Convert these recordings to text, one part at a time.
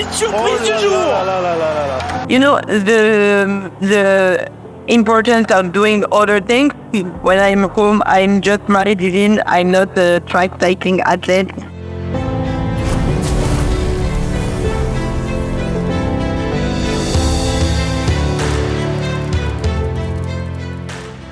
petite surprise du jour. You know, the importance of doing other things. When I'm home, I'm just Maé-Divine. I'm not a track cycling athlete.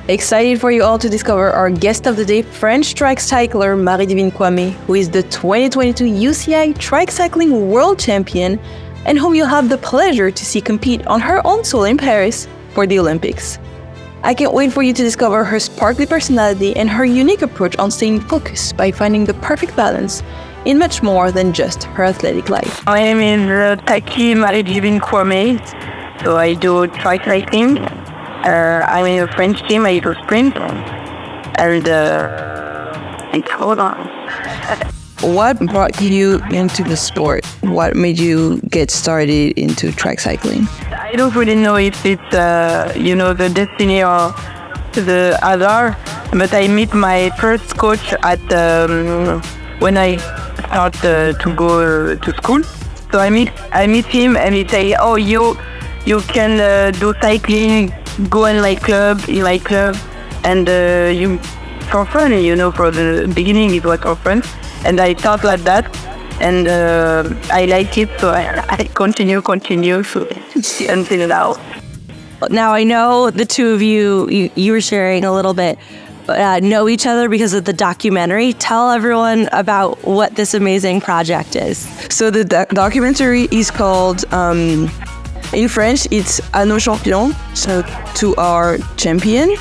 Excited for you all to discover our guest of the day, French track cycler Maé-Bérénice Kouamé, who is the 2022 UCI track cycling world champion and whom you'll have the pleasure to see compete on her own soil in Paris for the Olympics. I can't wait for you to discover her sparkly personality and her unique approach on staying focused by finding the perfect balance in much more than just her athletic life. I am in Taky Marie-Divine Kouamé, so I do track cycling. I'm in a French team. I do sprint, and hold on. What brought you into the sport? What made you get started into track cycling? I don't really know if it's the destiny or the other, but I meet my first coach at when I start to go to school. So I meet him and he say, "Oh, you can do cycling. Go in my club, and you for fun, for the beginning it was for fun, and I thought like that, and I like it, so I continue so, until now. Now I know the two of you were sharing a little bit, know each other because of the documentary. Tell everyone about what this amazing project is. So the documentary is called, in French, it's à nos champions, so to our champion.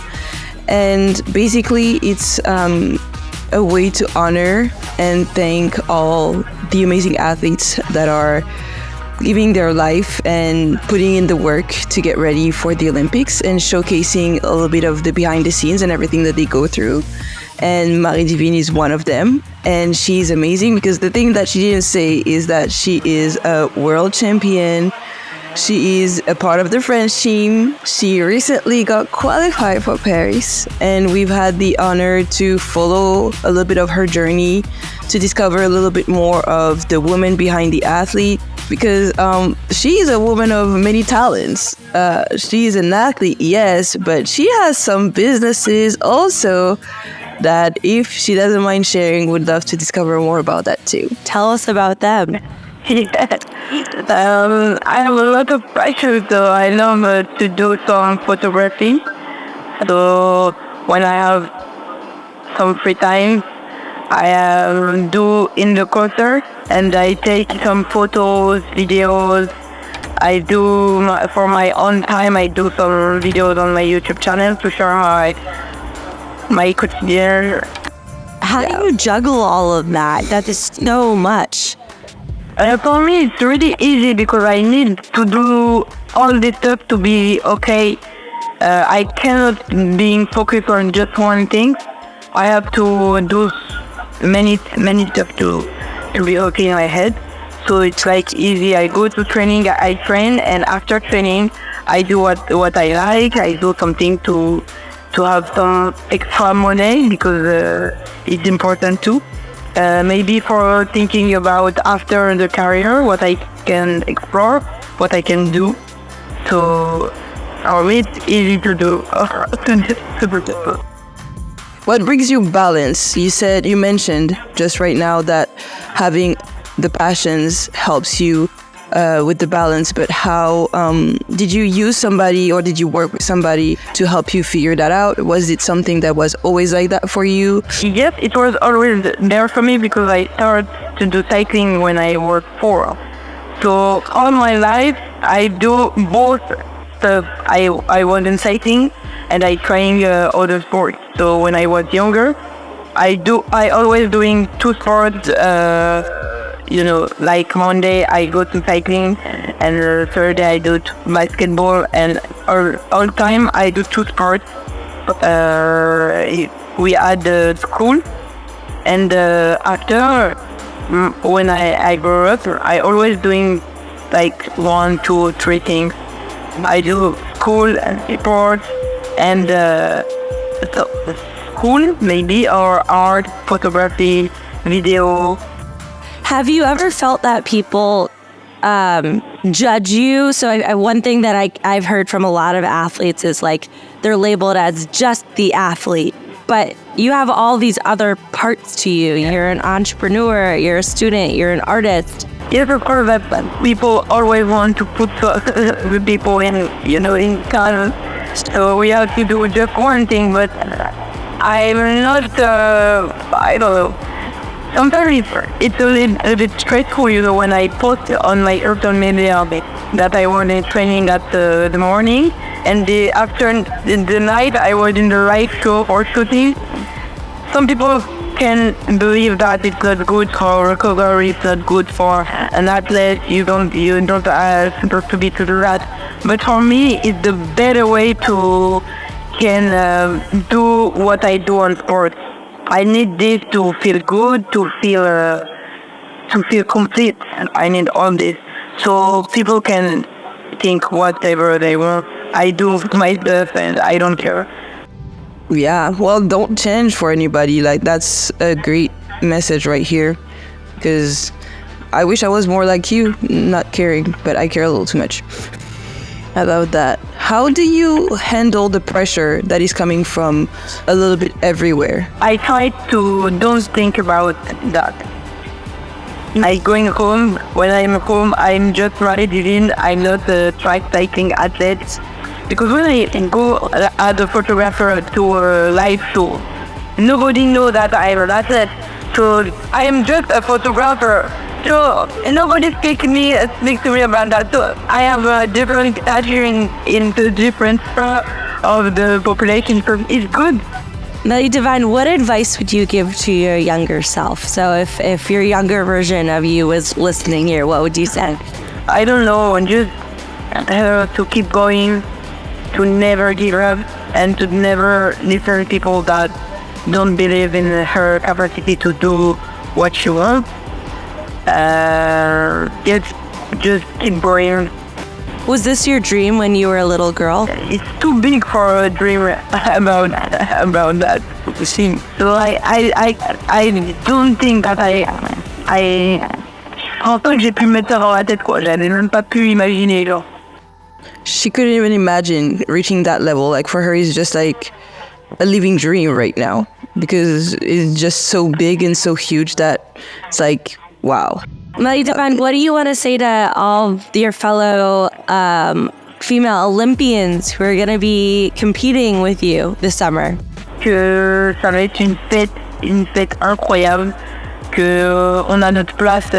And basically, it's a way to honor and thank all the amazing athletes that are giving their life and putting in the work to get ready for the Olympics and showcasing a little bit of the behind the scenes and everything that they go through. And Maé-Divine is one of them. And she's amazing because the thing that she didn't say is that she is a world champion. She is a part of the French team. She recently got qualified for Paris, and we've had the honor to follow a little bit of her journey to discover a little bit more of the woman behind the athlete, because she is a woman of many talents. She is an athlete, yes, but she has some businesses also that, if she doesn't mind sharing, would love to discover more about that too. Tell us about them. I have a lot of passion, so I love to do some photography. So when I have some free time, I do in the concert, and I take some photos, videos. I do for my own time. I do some videos on my YouTube channel to share my quotidien. How do you juggle all of that? That is so much. For me, it's really easy because I need to do all this stuff to be okay. I cannot be focused on just one thing. I have to do many stuff to be okay in my head. So it's like easy. I go to training, I train, and after training, I do what I like. I do something to have some extra money because it's important too. Maybe for thinking about after the career, what I can explore, what I can do. So, it's easy to do. Super simple. What brings you balance? You mentioned just right now that having the passions helps you with the balance, but how did you use somebody or did you work with somebody to help you figure that out? Was it something that was always like that for you? Yes, it was always there for me because I started to do cycling when I was 4. So all my life I do both stuff. I was in cycling and I train other sports. So when I was younger, I always doing 2 sports. Like Monday I go to cycling, and Thursday I do basketball, and all time I do 2 sports. We had school, and after when I grew up, I always doing like 1, 2, 3 things. I do school and sports, and school maybe, or art, photography, video. Have you ever felt that people judge you. So one thing that I've heard from a lot of athletes is like they're labeled as just the athlete. But you have all these other parts to you. You're an entrepreneur, you're a student, you're an artist. Yes, of course, that people always want to put the people in, in corners. So we have to do just one thing, but I'm not, I don't know. Sometimes it's a bit stressful, when I post on my social media that I was in training at the morning, and after the night I was in the right show or shooting. Some people can believe that it's not good for recovery, it's not good for an athlete, you don't supposed to be to do that. But for me, it's the better way to can do what I do on sports. I need this to feel good, to feel complete, and I need all this. So people can think whatever they want. I do my stuff and I don't care. Yeah, well, don't change for anybody. Like, that's a great message right here. Because I wish I was more like you, not caring, but I care a little too much. I love that. How do you handle the pressure that is coming from a little bit everywhere? I try to don't think about that. I going home. When I'm home, I'm just Maé-Divine. I'm not a track cycling athlete. Because when I go as a photographer to a live show, nobody knows that I'm an athlete. So I am just a photographer. So nobody speaks to me about that. So I have a different attitude in the different part of the population. So it's good. Maé-Divine, what advice would you give to your younger self? So if your younger version of you was listening here, what would you say? I don't know, and just to keep going, to never give up, and to never listen to people that don't believe in her capacity to do what she wants. Just keep going. Was this your dream when you were a little girl? It's too big for a dream about that. So I don't think that en fait, j'ai pu me mettre ça dans la tête, quoi. J'avais même pas pu imaginer, genre. She couldn't even imagine reaching that level. Like, for her, it's just like a living dream right now. Because it's just so big and so huge that it's like, wow. Maé-Divine, what do you want to say to all your fellow female Olympians who are going to be competing with you this summer? Que ça va être une fête incroyable, que on a notre place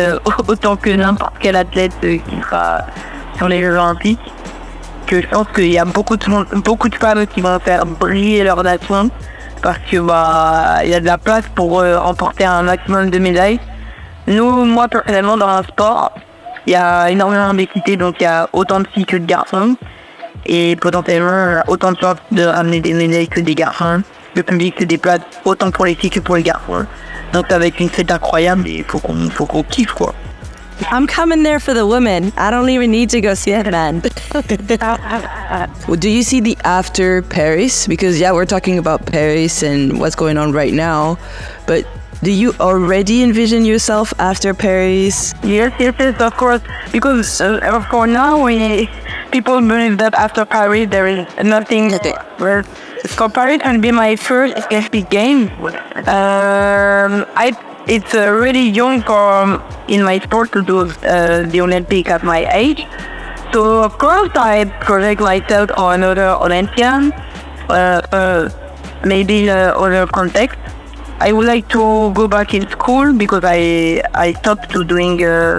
autant que n'importe quel athlète qui sera sur les Jeux Olympiques. Que je pense qu'il y a beaucoup de femmes qui vont faire briller leur nation parce que il y a de la place pour remporter un maximum de médailles. Moi personnellement dans un sport, il y a énormément d'équité, donc il y a autant de filles que de garçons et potentiellement autant de chances de ramener des médailles que des garçons. Le public se déplace autant pour les filles que pour les garçons. Donc ça va être une fête incroyable et faut qu'on kiffe, quoi. I'm coming there for the women. I don't even need to go see the men. Well, do you see the after Paris? Because we're talking about Paris and what's going on right now, but do you already envision yourself after Paris? Yes, of course. Because for now, people believe that after Paris there is nothing. So Paris can be my first Olympic game. It's really young in my sport to do the Olympic at my age. So of course I project myself on another Olympian, maybe other context. I would like to go back in school because I stopped to doing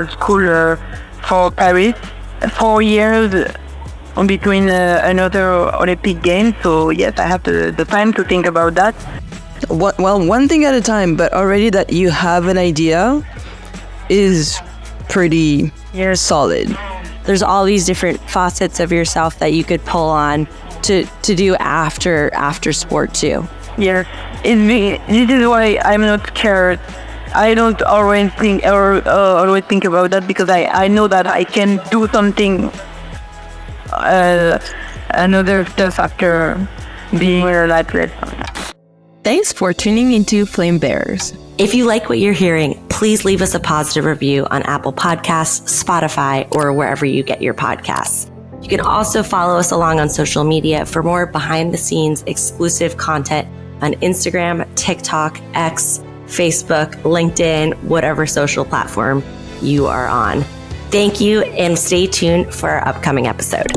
school for Paris 4 years in between another Olympic game. So yes, I have the time to think about that. Well, one thing at a time, but already that you have an idea is pretty solid. There's all these different facets of yourself that you could pull on to do after sport too. Yes, this is why I'm not scared. I don't always think about that because I know that I can do something another stuff after being an athlete. Thanks for tuning into Flame Bearers. If you like what you're hearing, please leave us a positive review on Apple Podcasts, Spotify, or wherever you get your podcasts. You can also follow us along on social media for more behind-the-scenes exclusive content on Instagram, TikTok, X, Facebook, LinkedIn, whatever social platform you are on. Thank you, and stay tuned for our upcoming episode.